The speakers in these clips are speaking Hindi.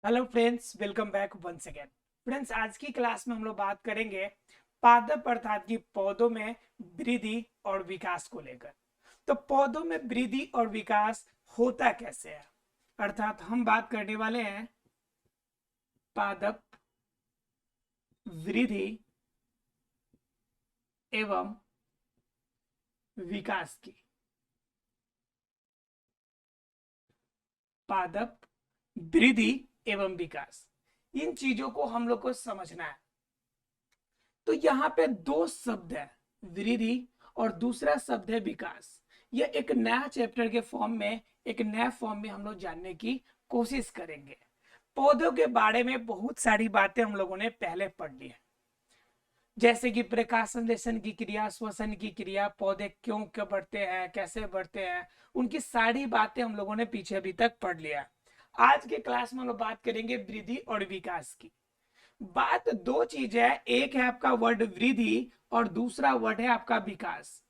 Hello friends, welcome back once again. Friends, आज की क्लास में हम लोग बात करेंगे पादप अर्थात कि पौधों में वृद्धि और विकास को लेकर। तो पौधों में वृद्धि और विकास होता कैसे है, अर्थात हम बात करने वाले हैं पादप वृद्धि एवं विकास की। पादप वृद्धि एवं विकास, इन चीजों को हम लोग को समझना है। तो यहाँ पे दो शब्द है, वृद्धि और दूसरा शब्द है विकास। ये एक नया चैप्टर के फॉर्म में, एक नया फॉर्म में हम लोग जानने की कोशिश करेंगे। पौधों के बारे में बहुत सारी बातें हम लोगों ने पहले पढ़ ली है, जैसे कि प्रकाश संश्लेषण की क्रिया, श्वसन की क्रिया, पौधे क्यों क्यों बढ़ते हैं, कैसे बढ़ते हैं, उनकी सारी बातें हम लोगों ने पीछे अभी तक पढ़ लिया। आज के क्लास में हम लोग बात करेंगे वृद्धि और विकास की। बात दो चीज है, एक है आपका वर्ड वृद्धि और दूसरा वर्ड है आपका विकास।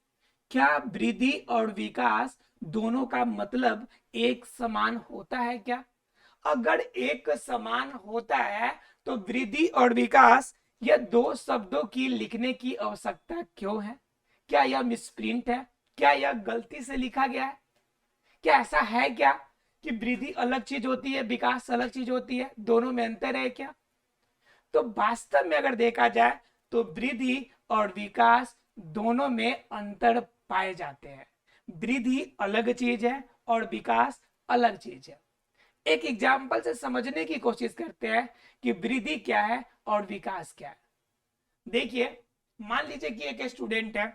क्या वृद्धि और विकास दोनों का मतलब एक समान होता है क्या? अगर एक समान होता है तो वृद्धि और विकास ये दो शब्दों की लिखने की आवश्यकता क्यों है? क्या यह मिसप्रिंट है? क्या यह गलती से लिखा गया है? क्या ऐसा है क्या कि वृद्धि अलग चीज होती है, विकास अलग चीज होती है, दोनों में अंतर है क्या? तो वास्तव में अगर देखा जाए तो वृद्धि और विकास दोनों में अंतर पाए जाते हैं। वृद्धि अलग चीज है और विकास अलग चीज है। एक एग्जाम्पल से समझने की कोशिश करते हैं कि वृद्धि क्या है और विकास क्या है। देखिए, मान लीजिए कि एक स्टूडेंट है,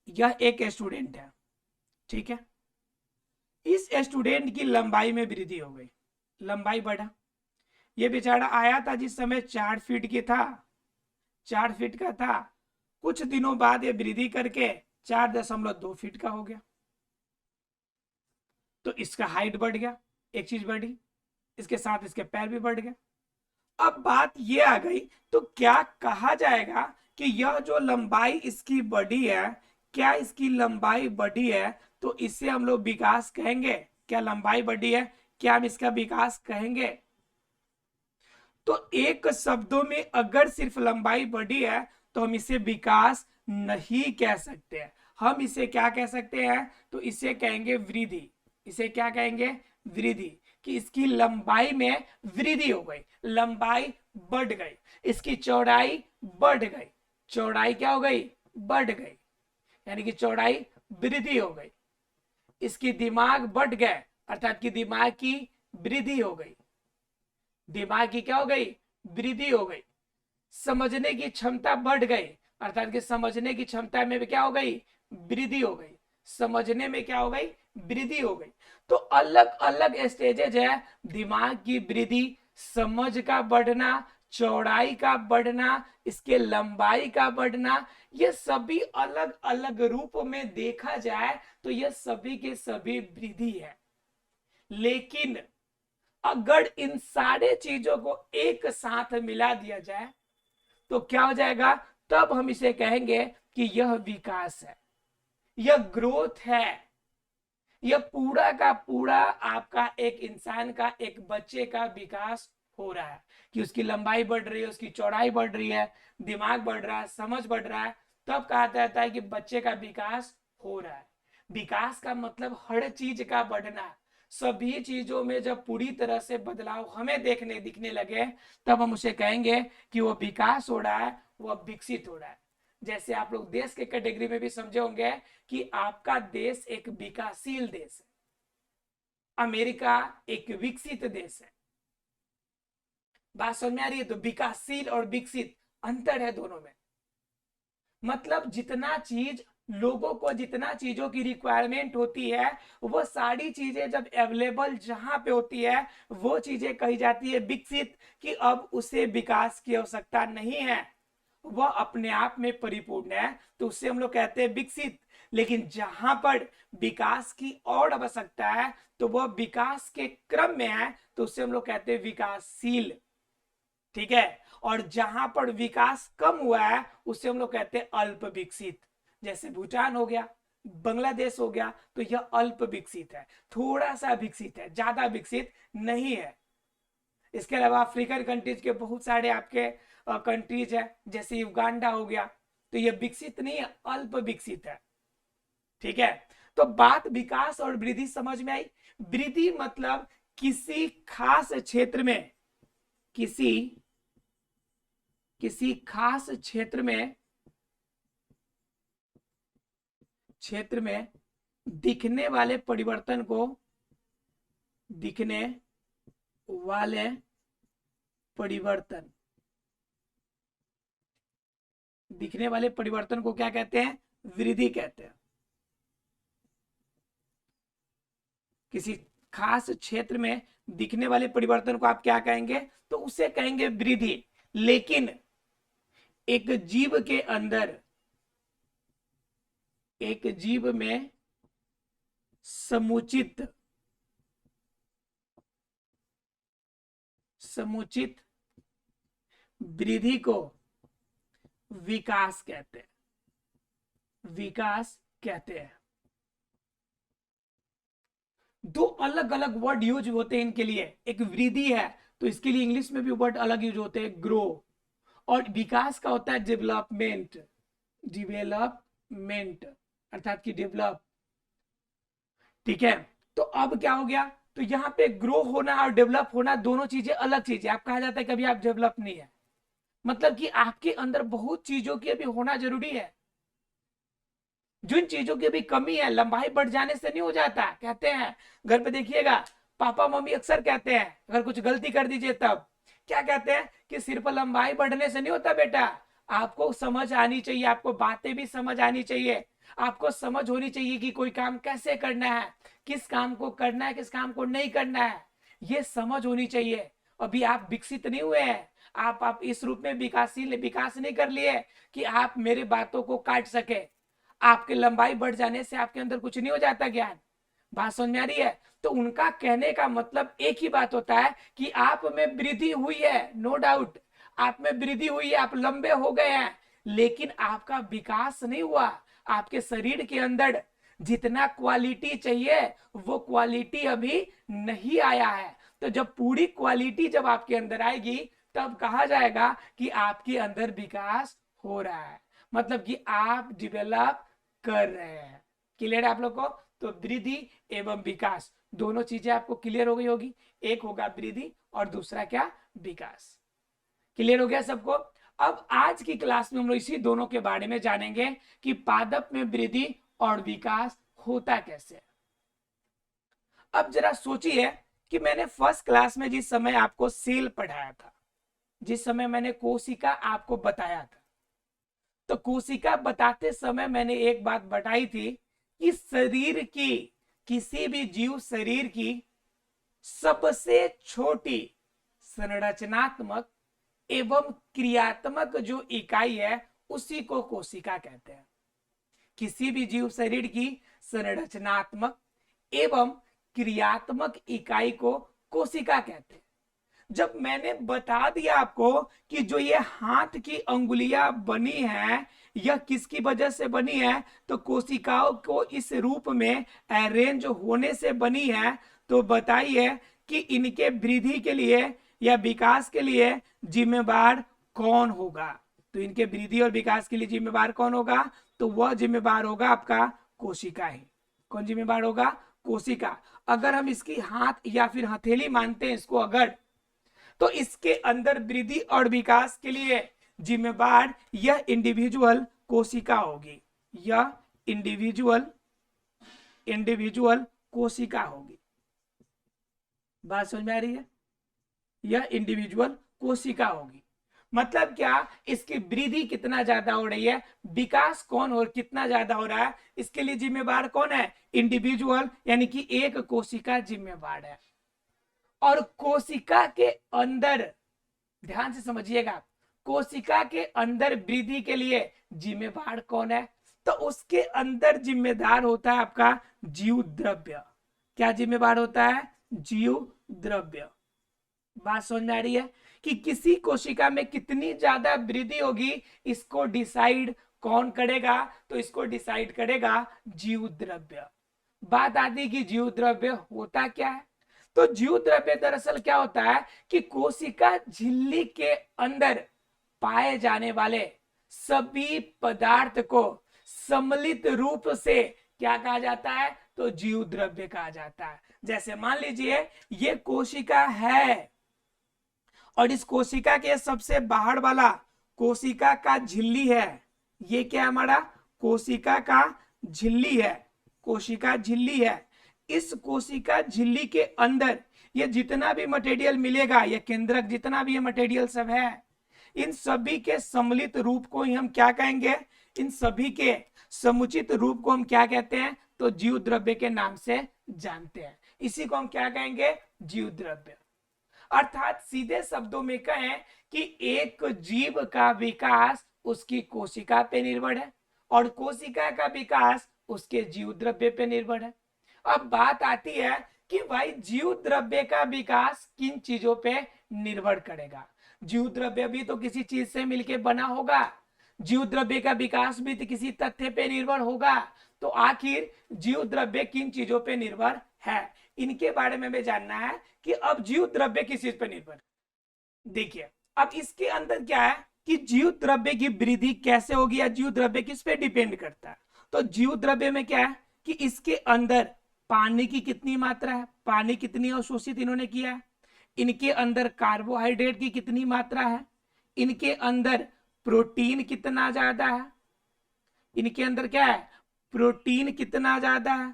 यह एक स्टूडेंट है, ठीक है। इस स्टूडेंट की लंबाई में वृद्धि हो गई, लंबाई बढ़ा। ये बेचारा आया था जिस समय 4 फीट की था, 4 फीट का था। कुछ दिनों बाद ये वृद्धि करके 4.2 फीट का हो गया। तो इसका हाइट बढ़ गया, एक चीज बढ़ी, इसके साथ इसके पैर भी बढ़ गए। अब बात ये आ गई, तो क्या कहा जाएगा कि यह जो लंबाई इसकी बढ़ी है, क्या इसकी लंबाई बढ़ी है तो इसे हम लोग विकास कहेंगे? क्या लंबाई बढ़ी है, क्या हम इसका विकास कहेंगे? तो एक शब्दों में अगर सिर्फ लंबाई बढ़ी है तो हम इसे विकास नहीं कह सकते हैं। हम इसे क्या कह सकते हैं? तो इसे कहेंगे वृद्धि। इसे क्या कहेंगे? वृद्धि। कि इसकी लंबाई में वृद्धि हो गई, लंबाई बढ़ गई, इसकी चौड़ाई बढ़ गई। चौड़ाई क्या हो गई? बढ़ गई, यानी कि चौड़ाई वृद्धि हो गई। इसकी दिमाग बढ़ गए, अर्थात कि दिमाग की वृद्धि हो गई। दिमाग की क्या हो गई? वृद्धि हो गई। समझने की क्षमता बढ़ गई, अर्थात कि समझने की क्षमता में भी क्या हो गई? वृद्धि हो गई। समझने में क्या हो गई? वृद्धि हो गई। तो अलग अलग स्टेजेज है, दिमाग की वृद्धि, समझ का बढ़ना, चौड़ाई का बढ़ना, इसके लंबाई का बढ़ना, ये सभी अलग अलग रूप में देखा जाए तो ये सभी के सभी वृद्धि है। लेकिन अगर इन सारे चीजों को एक साथ मिला दिया जाए तो क्या हो जाएगा? तब हम इसे कहेंगे कि यह विकास है, यह ग्रोथ है। यह पूरा का पूरा आपका एक इंसान का, एक बच्चे का विकास हो रहा है कि उसकी लंबाई बढ़ रही है, उसकी चौड़ाई बढ़ रही है, दिमाग बढ़ रहा है, समझ बढ़ रहा है। तब कहा जाता है कि बच्चे का विकास हो रहा है। विकास का मतलब हर चीज का बढ़ना। सभी चीजों में जब पूरी तरह से बदलाव हमें देखने दिखने लगे तब हम उसे कहेंगे कि वो विकास हो रहा है, वह विकसित हो रहा है। जैसे आप लोग देश के कैटेगरी में भी समझे होंगे कि आपका देश एक विकासशील देश है, अमेरिका एक विकसित देश है। बात समझ में आ रही है? तो विकासशील और विकसित अंतर है दोनों में। मतलब जितना चीज, लोगों को जितना चीजों की रिक्वायरमेंट होती है, वो सारी चीजें जब अवेलेबल जहां पे होती है वो चीजें कही जाती है विकसित। कि अब उसे विकास की आवश्यकता नहीं है, वह अपने आप में परिपूर्ण है, तो उससे हम लोग कहते हैं विकसित। लेकिन जहां पर विकास की और आवश्यकता है तो वह विकास के क्रम में है, तो उससे हम लोग कहते हैं विकासशील। ठीक है। और जहां पर विकास कम हुआ है उससे हम लोग कहते हैं अल्प विकसित। जैसे भूटान हो गया, बांग्लादेश हो गया, तो यह अल्प विकसित है, थोड़ा सा विकसित है, ज्यादा विकसित नहीं है। इसके अलावा अफ्रीकन कंट्रीज के बहुत सारे आपके कंट्रीज है, जैसे युगांडा हो गया, तो ये विकसित नहीं है, अल्प विकसित है। ठीक है, तो बात विकास और वृद्धि समझ में आई। वृद्धि मतलब किसी खास क्षेत्र में, किसी खास क्षेत्र में दिखने वाले परिवर्तन को, दिखने वाले परिवर्तन, दिखने वाले परिवर्तन को क्या कहते हैं? वृद्धि कहते हैं। किसी खास क्षेत्र में दिखने वाले परिवर्तन को आप क्या कहेंगे? तो उसे कहेंगे वृद्धि। लेकिन एक जीव के अंदर, एक जीव में समुचित वृद्धि को विकास कहते हैं, विकास कहते हैं। दो अलग अलग वर्ड यूज होते हैं इनके लिए। एक वृद्धि है तो इसके लिए इंग्लिश में भी वर्ड अलग यूज होते हैं, ग्रो, और विकास का होता है डेवलपमेंट, डेवलपमेंट अर्थात कि डेवलप। ठीक है, तो अब क्या हो गया? तो यहाँ पे ग्रो होना और डेवलप होना दोनों चीजें अलग चीजें। आप कहा जाता है कभी आप डेवलप नहीं है, मतलब कि आपके अंदर बहुत चीजों की अभी होना जरूरी है। जिन चीजों की अभी कमी है, लंबाई बढ़ जाने से नहीं हो जाता। कहते हैं घर पे देखिएगा, पापा मम्मी अक्सर कहते हैं अगर कुछ गलती कर दीजिए तब क्या कहते हैं कि सिर्फ लंबाई बढ़ने से नहीं होता बेटा, आपको समझ आनी चाहिए, आपको बातें भी समझ आनी चाहिए, आपको समझ होनी चाहिए कि कोई काम कैसे करना है, किस काम को करना है, किस काम को नहीं करना है, ये समझ होनी चाहिए। अभी आप विकसित नहीं हुए हैं, आप इस रूप में विकास नहीं कर लिए कि आप मेरे बातों को काट सके। आपके लंबाई बढ़ जाने से आपके अंदर कुछ नहीं हो जाता ज्ञान। बात समझ में आ रही है? तो उनका कहने का मतलब एक ही बात होता है कि आप में वृद्धि हुई है, नो डाउट आप में वृद्धि हुई है, आप लंबे हो गए हैं, लेकिन आपका विकास नहीं हुआ। आपके शरीर के अंदर जितना क्वालिटी चाहिए वो क्वालिटी अभी नहीं आया है। तो जब पूरी क्वालिटी जब आपके अंदर आएगी तब कहा जाएगा कि आपके अंदर विकास हो रहा है, मतलब कि आप डेवलप कर रहे हैं। क्लियर है आप लोग को? तो वृद्धि एवं विकास दोनों चीजें आपको क्लियर हो गई होगी। एक होगा वृद्धि और दूसरा क्या? विकास। क्लियर हो गया सबको? अब आज की क्लास में हम लोग इसी दोनों के बारे में जानेंगे कि पादप में वृद्धि और विकास होता कैसे। अब जरा सोचिए कि मैंने फर्स्ट क्लास में जिस समय आपको सेल पढ़ाया था, जिस समय मैंने कोशिका आपको बताया था, तो कोशिका बताते समय मैंने एक बात बताई थी कि शरीर की, किसी भी जीव शरीर की सबसे छोटी संरचनात्मक एवं क्रियात्मक जो इकाई है उसी को कोशिका कहते हैं। किसी भी जीव शरीर की संरचनात्मक एवं क्रियात्मक इकाई को कोशिका कहते हैं। जब मैंने बता दिया आपको कि जो ये हाथ की अंगुलियां बनी है यह किसकी वजह से बनी है, तो कोशिकाओं को इस रूप में अरेंज होने से बनी है, तो बताइए कि इनके वृद्धि के लिए या विकास के लिए जिम्मेवार कौन होगा? तो इनके वृद्धि और विकास के लिए जिम्मेवार कौन होगा? तो वह जिम्मेवार होगा आपका कोशिका ही। कौन जिम्मेवार होगा? कोशिका। अगर हम इसकी हाथ या फिर हथेली मानते हैं इसको अगर, तो इसके अंदर वृद्धि और विकास के लिए जिम्मेवार यह इंडिविजुअल कोशिका होगी, यह इंडिविजुअल कोशिका होगी। बात समझ में आ रही है? यह इंडिविजुअल कोशिका होगी। मतलब क्या? इसकी वृद्धि कितना ज्यादा हो रही है, विकास कौन और कितना ज्यादा हो रहा है, इसके लिए जिम्मेवार कौन है? इंडिविजुअल, यानी कि एक कोशिका जिम्मेवार है। और कोशिका के अंदर, ध्यान से समझिएगा, कोशिका के अंदर वृद्धि के लिए जिम्मेवार कौन है? तो उसके अंदर जिम्मेदार होता है आपका जीव द्रव्य। क्या जिम्मेवार होता है? जीव द्रव्य। बात समझ में आ रही है कि किसी कोशिका में कितनी ज्यादा वृद्धि होगी इसको डिसाइड कौन करेगा? तो इसको डिसाइड करेगा जीव द्रव्य। बात आती है कि जीव द्रव्य होता क्या है, तो जीव द्रव्य दरअसल क्या होता है कि कोशिका झिल्ली के अंदर पाए जाने वाले सभी पदार्थ को सम्मिलित रूप से क्या कहा जाता है, तो जीव द्रव्य कहा जाता है। जैसे मान लीजिए ये कोशिका है और इस कोशिका के सबसे बाहर वाला कोशिका का झिल्ली है, ये क्या है हमारा कोशिका का झिल्ली है, कोशिका झिल्ली है। इस कोशिका झिल्ली के अंदर ये जितना भी मटेरियल मिलेगा, ये केंद्रक जितना भी ये मटेरियल सब है, इन सभी के सम्मिलित रूप को ही हम क्या कहेंगे, इन सभी के समुचित रूप को हम क्या कहते हैं, तो जीव द्रव्य के नाम से जानते हैं। इसी को हम क्या कहेंगे, जीव द्रव्य। अर्थात सीधे शब्दों में कहें कि एक जीव का विकास उसकी कोशिका पे निर्भर है और कोशिका का विकास उसके जीव द्रव्य पे निर्भर है। अब बात आती है कि भाई जीव द्रव्य का विकास किन चीजों पे निर्भर करेगा। जीव द्रव्य भी तो किसी चीज से मिलकर बना होगा, जीव द्रव्य का विकास भी तो किसी तथ्य पे निर्भर होगा। तो आखिर जीव द्रव्य किन चीजों पे निर्भर है, इनके बारे में हमें जानना है कि अब जीव द्रव्य किस चीज पे निर्भर। देखिए अब इसके अंदर क्या है कि जीव द्रव्य की वृद्धि कैसे होगी या जीव द्रव्य किस पे डिपेंड करता है। तो जीव द्रव्य में क्या है कि इसके अंदर पानी की कितनी मात्रा है, पानी कितनी अवशोषित इन्होंने किया है, इनके अंदर कार्बोहाइड्रेट की कितनी मात्रा है, इनके अंदर प्रोटीन कितना ज्यादा है, इनके अंदर क्या है प्रोटीन कितना ज्यादा है,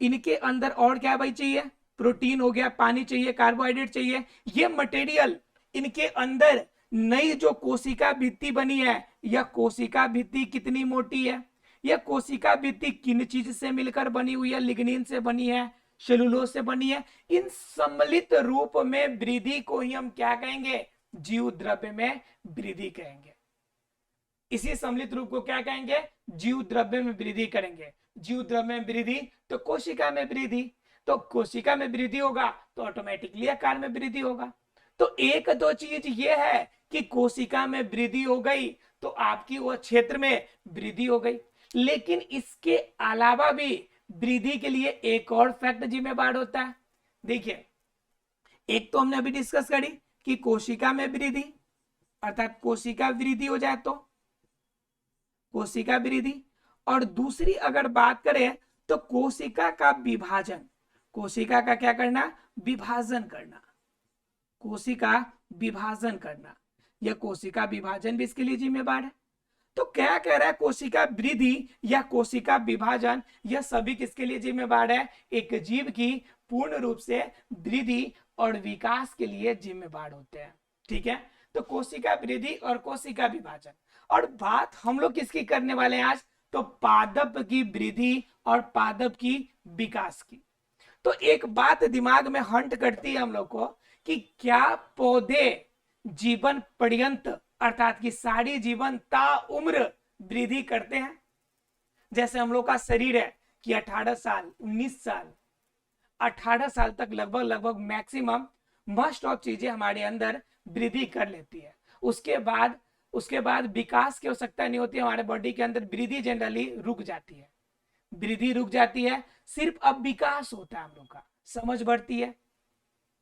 इनके अंदर और क्या भाई चाहिए, प्रोटीन हो गया, पानी चाहिए, कार्बोहाइड्रेट चाहिए। ये मटेरियल इनके अंदर नई जो कोशिका भित्ति बनी है, यह कोशिका भित्ति कितनी मोटी है, यह कोशिका भित्ति किन चीज से मिलकर बनी हुई है, लिग्निन से बनी है, सेलुलोज से बनी है। इन सम्मिलित रूप में वृद्धि को ही हम क्या कहेंगे, जीव द्रव्य में वृद्धि कहेंगे। इसी सम्मिलित रूप को क्या कहेंगे, जीव द्रव्य में वृद्धि करेंगे। जीव द्रव्य में वृद्धि तो कोशिका में वृद्धि, तो कोशिका में वृद्धि होगा तो ऑटोमेटिकली आकार में वृद्धि होगा। तो एक दो चीज ये है कि कोशिका में वृद्धि हो गई तो आपकी वह क्षेत्र में वृद्धि हो गई, लेकिन इसके अलावा भी वृद्धि के लिए एक और फैक्ट जिम्मेदार होता है। देखिए एक तो हमने अभी डिस्कस करी कि कोशिका में वृद्धि, अर्थात कोशिका वृद्धि हो जाए तो कोशिका वृद्धि, और दूसरी अगर बात करें तो कोशिका का विभाजन, कोशिका का क्या करना, विभाजन करना, कोशिका विभाजन करना, यह कोशिका विभाजन भी इसके लिए जिम्मेदार है। तो क्या कह रहा है, कोशिका वृद्धि या कोशिका विभाजन यह सभी किसके लिए जिम्मेदार है, एक जीव की पूर्ण रूप से वृद्धि और विकास के लिए जिम्मेदार होते हैं। ठीक है, तो कोशिका वृद्धि और कोशिका विभाजन। और बात हम लोग किसकी करने वाले हैं आज, तो पादप की वृद्धि और पादप की विकास की। तो एक बात दिमाग में हंट करती है हम लोग को कि क्या पौधे जीवन पर्यंत अर्थात कि सारी जीवन ता उम्र वृद्धि करते हैं। जैसे हम लोग का शरीर है कि 18 साल 19 साल 18 साल तक लगभग मैक्सिमम मोस्ट ऑफ चीजें हमारे अंदर वृद्धि कर लेती है। उसके बाद विकास की आवश्यकता नहीं होती, हमारे बॉडी के अंदर वृद्धि जनरली रुक जाती है, वृद्धि रुक जाती है। सिर्फ अब विकास होता है, हम लोग का समझ बढ़ती है,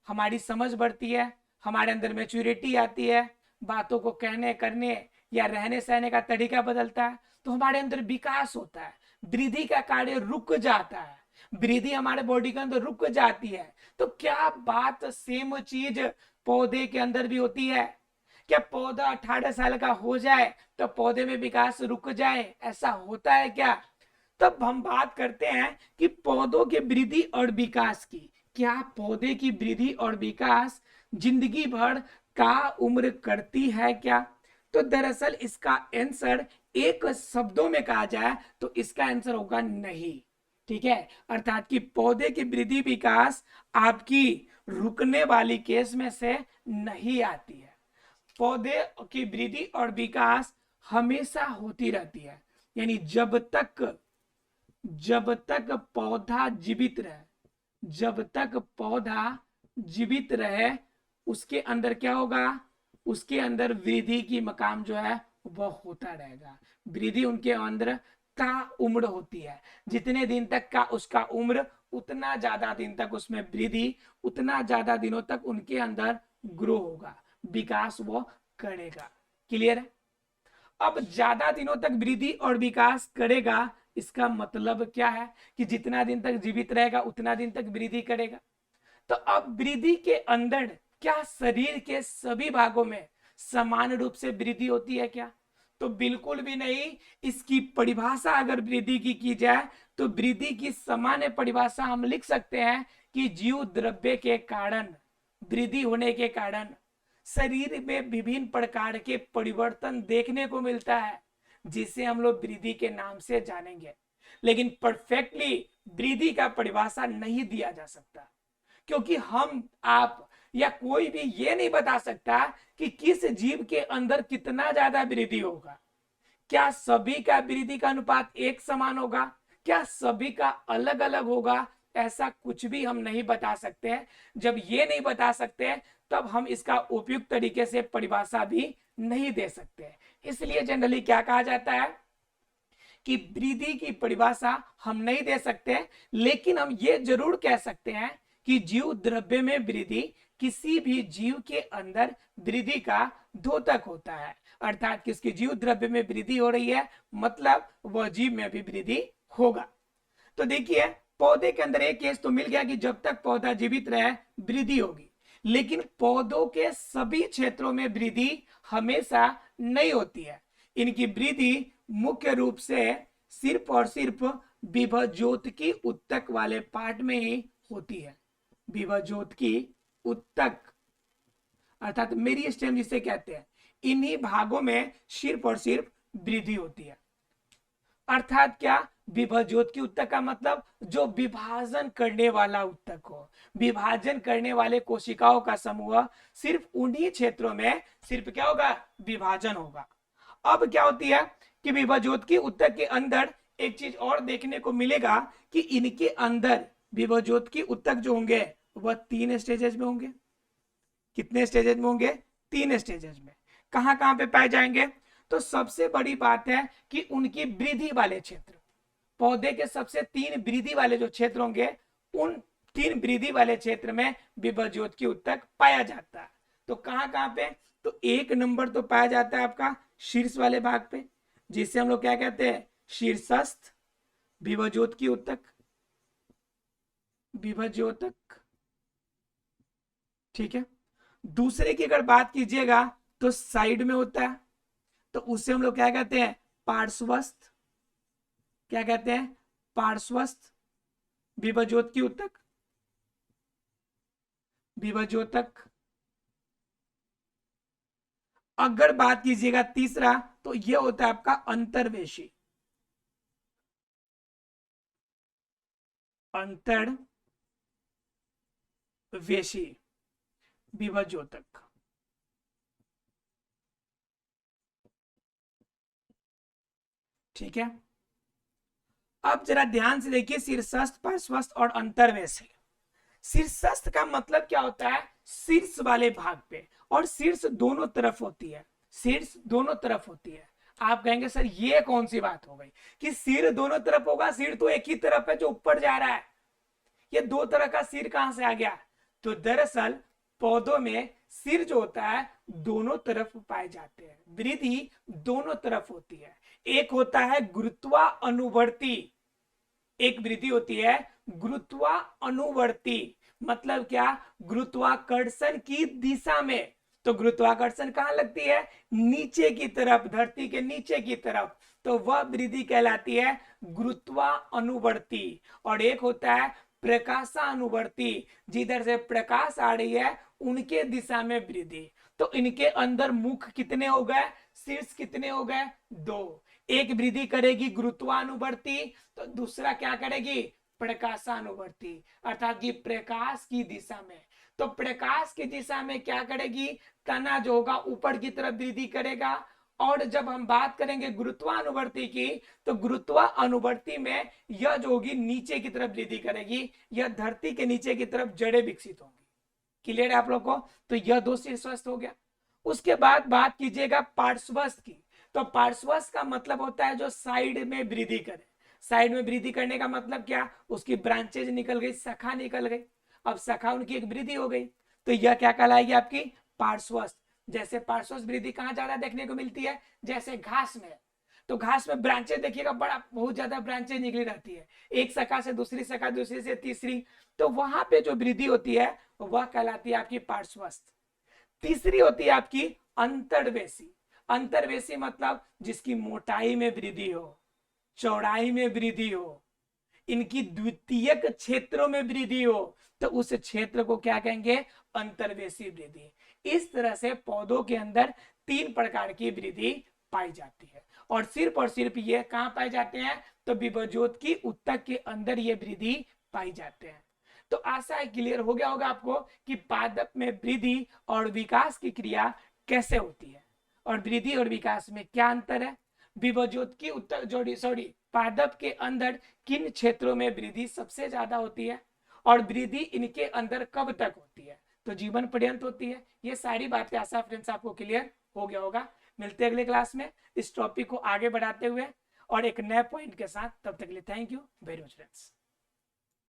हमारी समझ बढ़ती है, हमारे अंदर मैच्योरिटी आती है, बातों को कहने करने या रहने सहने का तरीका बदलता है, तो हमारे अंदर विकास होता है, वृद्धि का कार्य रुक जाता है, वृद्धि हमारे बॉडी के अंदर रुक जाती है। तो क्या बात सेम चीज पौधे के अंदर भी होती है? क्या पौधा 18 साल का हो जाए तो पौधे में विकास रुक जाए, ऐसा होता है क्या? तब हम बात करते हैं कि पौधों के वृद्धि और विकास की। क्या पौधे की वृद्धि और विकास जिंदगी भर का उम्र करती है क्या? तो दरअसल इसका आंसर एक शब्दों में कहा जाए तो इसका आंसर होगा नहीं। ठीक है, अर्थात कि पौधे की वृद्धि विकास आपकी रुकने वाली केस में से नहीं आती है। पौधे की वृद्धि और विकास हमेशा होती रहती है, यानी जब तक पौधा जीवित रहे, जब तक पौधा जीवित रहे उसके अंदर क्या होगा, उसके अंदर वृद्धि की मकाम जो है वह होता रहेगा। वृद्धि उनके अंदर ता उम्र होती है, जितने दिन तक का उसका उम्र उतना ज्यादा दिन तक उसमें वृद्धि, उतना ज्यादा दिनों तक उनके अंदर ग्रो होगा, विकास वो करेगा। क्लियर है? अब ज्यादा दिनों तक वृद्धि और विकास करेगा, इसका मतलब क्या है कि जितना दिन तक जीवित रहेगा उतना दिन तक वृद्धि करेगा। तो अब वृद्धि के अंदर क्या शरीर के सभी भागों में समान रूप से वृद्धि होती है क्या? तो बिल्कुल भी नहीं। इसकी परिभाषा अगर वृद्धि की जाए तो वृद्धि की सामान्य परिभाषा हम लिख सकते हैं कि जीव द्रव्य के कारण, वृद्धि होने के कारण शरीर में विभिन्न प्रकार के परिवर्तन देखने को मिलता है, जिसे हम लोग वृद्धि के नाम से जानेंगे। लेकिन परफेक्टली वृद्धि का परिभाषा नहीं दिया जा सकता, क्योंकि हम, आप या कोई भी ये नहीं बता सकता कि किस जीव के अंदर कितना ज्यादा वृद्धि होगा। क्या सभी का वृद्धि का अनुपात एक समान होगा? क्या सभी का अलग अलग होगा? ऐसा कुछ भी हम नहीं बता सकते हैं। जब ये नहीं बता सकते तब हम इसका उपयुक्त तरीके से परिभाषा भी नहीं दे सकते। इसलिए जनरली क्या कहा जाता है कि वृद्धि की परिभाषा हम नहीं दे सकते, लेकिन हम ये जरूर कह सकते हैं कि जीव द्रव्य में वृद्धि किसी भी जीव के अंदर वृद्धि का द्योतक होता है, अर्थात किसकी जीव द्रव्य में वृद्धि हो रही है मतलब वह जीव में भी वृद्धि होगा। तो देखिए पौधे के अंदर एक केस तो मिल गया कि जब तक पौधा जीवित रहे वृद्धि होगी, लेकिन पौधों के सभी क्षेत्रों में वृद्धि हमेशा नहीं होती है। इनकी वृद्धि मुख्य रूप से सिर्फ और सिर्फ विभज्योतकी उत्तक वाले पार्ट में ही होती है। विभज्योतकी उत्तक अर्थात मेरिस्टेम जिसे कहते हैं, इन्हीं भागों में सिर्फ और सिर्फ वृद्धि होती है। अर्थात क्या? विभज्योतकी उत्तक का मतलब जो विभाजन करने वाला उत्तक हो, विभाजन करने वाले कोशिकाओं का समूह, सिर्फ उन्हीं क्षेत्रों में सिर्फ क्या होगा? विभाजन होगा। अब क्या होती है कि विभज्योतकी उत्तक के अंदर एक चीज और देखने को मिलेगा कि इनके अंदर विभज्योतकी उत्तक जो होंगे वह 3 स्टेजेस में होंगे। कितने स्टेजेस में होंगे? 3 स्टेजेस में। कहां कहां पे पाए जाएंगे? तो सबसे बड़ी बात है कि उनकी वृद्धि वाले क्षेत्र, पौधे के सबसे 3 वृद्धि वाले जो क्षेत्र होंगे, उन 3 वृद्धि वाले क्षेत्र में विभज्योतकी उत्तक पाया जाता है। तो कहां कहां पे? तो 1 नंबर तो पाया जाता है आपका शीर्ष वाले भाग पे, जिसे हम लोग क्या कहते हैं? शीर्षस्थ विभज्योतकी उत्तक, विभज्योतक। ठीक है। दूसरे की अगर बात कीजिएगा तो साइड में होता है, तो उसे हम लोग क्या कहते हैं? पार्श्वस्थ। क्या कहते हैं? पार्श्वस्थ विभज्योतकी उत्तक, विभज्योतक। अगर बात कीजिएगा तीसरा तो यह होता है आपका अंतर्वेशी, अंतर्वेशी विभज्योतक। ठीक है। अब जरा ध्यान से देखिए, शीर्षस्थ, पार्श्वस्थ और अंतर्वेशी। शीर्षस्थ का मतलब क्या होता है? शीर्ष वाले भाग पे, और शीर्ष दोनों तरफ होती है, शीर्ष दोनों तरफ होती है। आप कहेंगे सर ये कौन सी बात हो गई कि सिर दोनों तरफ होगा? सिर तो एक ही तरफ है जो ऊपर जा रहा है, ये 2 तरह का सिर कहां से आ गया? तो दरअसल पौधों में सिर जो होता है दोनों तरफ पाए जाते हैं, वृद्धि दोनों तरफ होती है। एक होता है गुरुत्वानुवर्ती, एक वृद्धि होती है गुरुत्वानुवर्ती, मतलब क्या? गुरुत्वाकर्षण की दिशा में। तो गुरुत्वाकर्षण कहां लगती है? नीचे की तरफ, धरती के नीचे की तरफ, तो वह वृद्धि कहलाती है गुरुत्वानुवर्ती। और एक होता है प्रकाशानुवर्ती, जिधर से प्रकाश आ रही है उनके दिशा में वृद्धि। तो इनके अंदर मुख कितने हो गए? शीर्ष कितने हो गए? 2। एक वृद्धि करेगी गुरुत्वानुवर्ती, तो दूसरा क्या करेगी? प्रकाशानुवर्ती, अर्थात कि प्रकाश की दिशा में। तो प्रकाश की दिशा में क्या करेगी? तना जो होगा ऊपर की तरफ वृद्धि करेगा। और जब हम बात करेंगे गुरुत्वानुवर्ती की, तो गुरुत्वानुवर्ती में यह जो होगी नीचे की तरफ वृद्धि करेगी, यह धरती के नीचे की तरफ जड़ें विकसित होंगी। क्लियर है आप लोग को? तो यह 2 शीर्षस्थ हो गया। उसके बाद बात कीजिएगा पार्श्वस्थ की। तो पार्श्वस्थ का मतलब होता है जो साइड में वृद्धि करे, साइड में वृद्धि करने का मतलब क्या, उसकी ब्रांचेज निकल गई, शाखा निकल गई। अब शाखा उनकी एक वृद्धि हो गई, तो यह क्या कहलाएगी आपकी पार्श्वस्थ। जैसे पार्श्वस्थ वृद्धि कहाँ ज्यादा देखने को मिलती है, जैसे घास में। तो घास में ब्रांचेज देखिएगा बड़ा बहुत ज्यादा ब्रांचेज निकली रहती है, एक शाखा से दूसरी शाखा, दूसरी से तीसरी, तो वहां पे जो वृद्धि होती है वह कहलाती है आपकी पार्श्वस्थ। तीसरी होती है आपकी अंतर्वेशी। अंतर्वेशी मतलब जिसकी मोटाई में वृद्धि हो, चौड़ाई में वृद्धि हो, इनकी द्वितीयक क्षेत्रों में वृद्धि हो, तो उस क्षेत्र को क्या कहेंगे, अंतर्वेशी वृद्धि। इस तरह से पौधों के अंदर 3 प्रकार की वृद्धि पाई जाती है, और सिर्फ ये कहां पाए जाते हैं, तो विभवज्योत की उत्तक के अंदर ये वृद्धि पाई जाते हैं। तो आशा है क्लियर हो गया होगा आपको कि पादप में वृद्धि और विकास की क्रिया कैसे होती है, और वृद्धि और विकास में क्या अंतर है, विभवज्योत की उत्तक जोड़ी सॉरी पादप के अंदर किन क्षेत्रों में वृद्धि सबसे ज्यादा होती है, और वृद्धि इनके अंदर कब तक होती है, तो जीवन पर्यंत होती है। ये सारी बातें आशा फ्रेंड्स आपको क्लियर हो गया होगा। मिलते हैं अगले क्लास में इस टॉपिक को आगे बढ़ाते हुए और एक नए पॉइंट के साथ। तब तक के लिए thank you very much friends.